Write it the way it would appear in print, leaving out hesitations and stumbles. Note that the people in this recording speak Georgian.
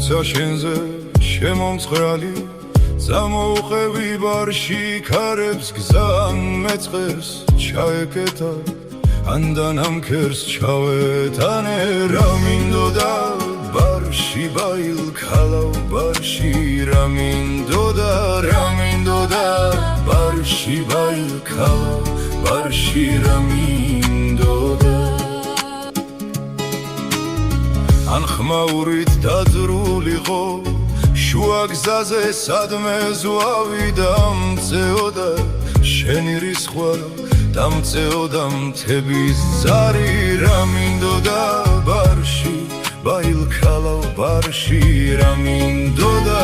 როცა შენზე შემომცხრალი წამოუყევი ბარში ქარებს გზან მეწყერს ჩაეკეთა ან დანამქერს ჩავეტანე რა მინდოდა ბარში ბაილქალავ ბარში რა მინდოდა ბარში ბაილქალავ ბარში რა მინდოდა ან ხმაურით დაძრულიყო შუა გზაზე სადმე ზვავი დამწეოდა შენი რისხვა დამწეოდა მთების ზარი რა მინდოდა ბარში ბაილქალავ ბარში რა მინდოდა